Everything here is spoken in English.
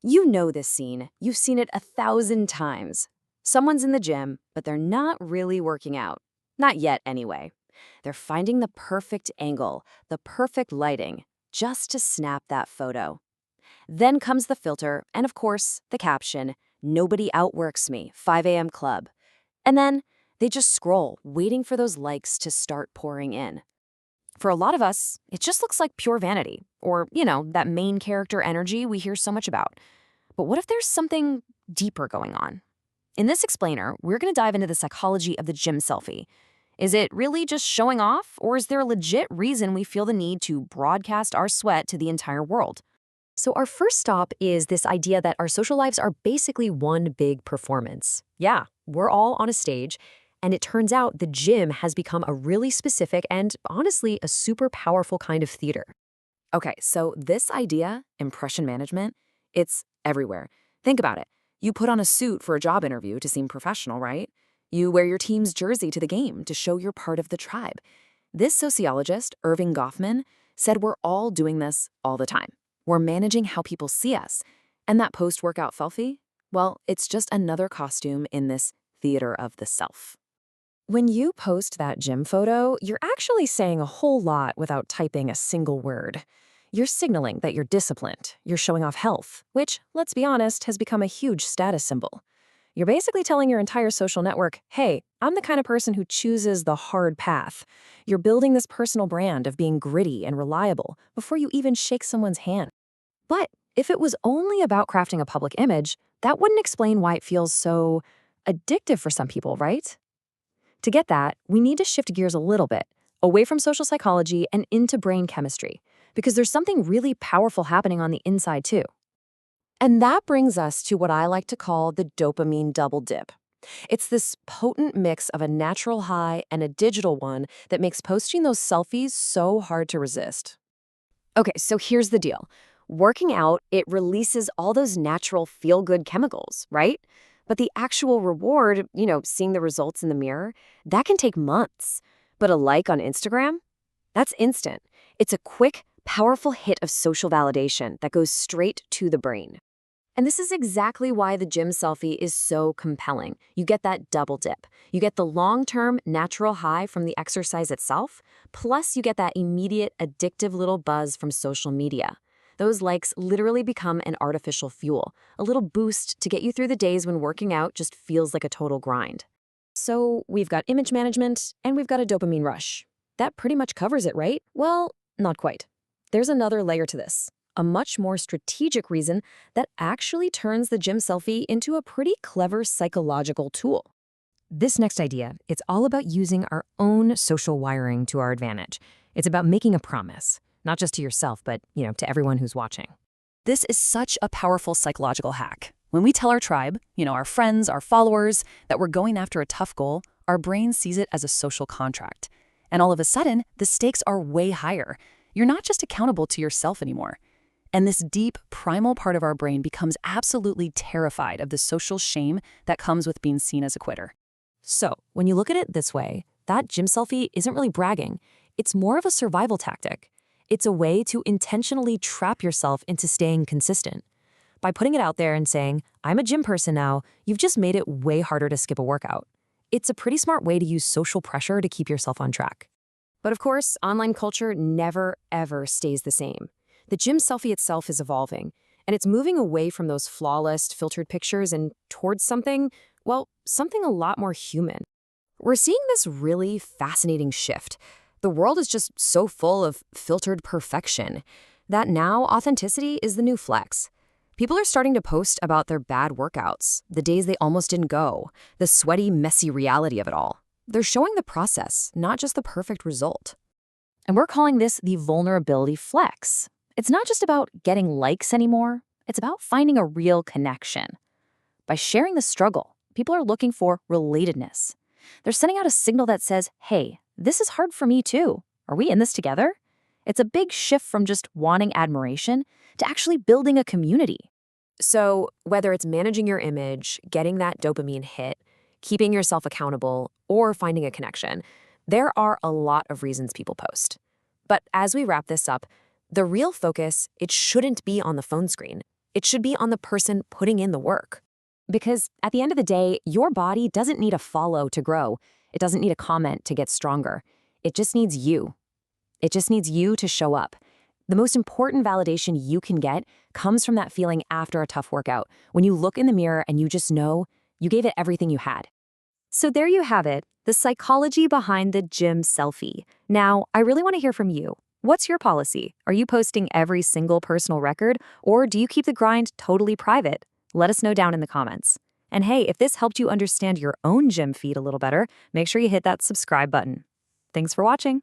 You know this scene. You've seen it 1,000 times. Someone's in the gym, but they're not really working out. Not yet, anyway. They're finding the perfect angle, the perfect lighting, just to snap that photo. Then comes the filter, and of course, the caption, "Nobody outworks me, 5 a.m. club." And then they just scroll, waiting for those likes to start pouring in. For a lot of us, it just looks like pure vanity, or, that main character energy we hear so much about. But what if there's something deeper going on? In this explainer, we're going to dive into the psychology of the gym selfie. Is it really just showing off, or is there a legit reason we feel the need to broadcast our sweat to the entire world? So our first stop is this idea that our social lives are basically one big performance. Yeah, we're all on a stage, and it turns out the gym has become a really specific and, honestly, a super powerful kind of theater. Okay, so this idea, impression management, it's everywhere. Think about it. You put on a suit for a job interview to seem professional, right? You wear your team's jersey to the game to show you're part of the tribe. This sociologist, Erving Goffman, said we're all doing this all the time. We're managing how people see us. And that post-workout selfie? Well, it's just another costume in this theater of the self. When you post that gym photo, you're actually saying a whole lot without typing a single word. You're signaling that you're disciplined, you're showing off health, which, let's be honest, has become a huge status symbol. You're basically telling your entire social network, hey, I'm the kind of person who chooses the hard path. You're building this personal brand of being gritty and reliable before you even shake someone's hand. But if it was only about crafting a public image, that wouldn't explain why it feels so addictive for some people, right? To get that, we need to shift gears a little bit, away from social psychology and into brain chemistry, because there's something really powerful happening on the inside too. And that brings us to what I like to call the dopamine double dip. It's this potent mix of a natural high and a digital one that makes posting those selfies so hard to resist. Okay, so here's the deal. Working out, it releases all those natural feel-good chemicals, right? But the actual reward, seeing the results in the mirror, that can take months. But a like on Instagram? That's instant. It's a quick, powerful hit of social validation that goes straight to the brain. And this is exactly why the gym selfie is so compelling. You get that double dip. You get the long-term natural high from the exercise itself, plus you get that immediate addictive little buzz from social media. Those likes literally become an artificial fuel, a little boost to get you through the days when working out just feels like a total grind. So we've got image management and we've got a dopamine rush. That pretty much covers it, right? Well, not quite. There's another layer to this. A much more strategic reason that actually turns the gym selfie into a pretty clever psychological tool. This next idea, it's all about using our own social wiring to our advantage. It's about making a promise, not just to yourself, but, to everyone who's watching. This is such a powerful psychological hack. When we tell our tribe, our friends, our followers, that we're going after a tough goal, our brain sees it as a social contract. And all of a sudden, the stakes are way higher. You're not just accountable to yourself anymore. And this deep, primal part of our brain becomes absolutely terrified of the social shame that comes with being seen as a quitter. So, when you look at it this way, that gym selfie isn't really bragging. It's more of a survival tactic. It's a way to intentionally trap yourself into staying consistent. By putting it out there and saying, I'm a gym person now, you've just made it way harder to skip a workout. It's a pretty smart way to use social pressure to keep yourself on track. But of course, online culture never, ever stays the same. The gym selfie itself is evolving, and it's moving away from those flawless, filtered pictures and towards something a lot more human. We're seeing this really fascinating shift. The world is just so full of filtered perfection that now authenticity is the new flex. People are starting to post about their bad workouts, the days they almost didn't go, the sweaty, messy reality of it all. They're showing the process, not just the perfect result. And we're calling this the vulnerability flex. It's not just about getting likes anymore. It's about finding a real connection. By sharing the struggle, people are looking for relatedness. They're sending out a signal that says, hey, this is hard for me too. Are we in this together? It's a big shift from just wanting admiration to actually building a community. So whether it's managing your image, getting that dopamine hit, keeping yourself accountable, or finding a connection, there are a lot of reasons people post. But as we wrap this up, the real focus, it shouldn't be on the phone screen. It should be on the person putting in the work. Because at the end of the day, your body doesn't need a follow to grow. It doesn't need a comment to get stronger. It just needs you. It just needs you to show up. The most important validation you can get comes from that feeling after a tough workout, when you look in the mirror and you just know you gave it everything you had. So there you have it, the psychology behind the gym selfie. Now, I really want to hear from you. What's your policy? Are you posting every single personal record, or do you keep the grind totally private? Let us know down in the comments. And hey, if this helped you understand your own gym feed a little better, make sure you hit that subscribe button. Thanks for watching.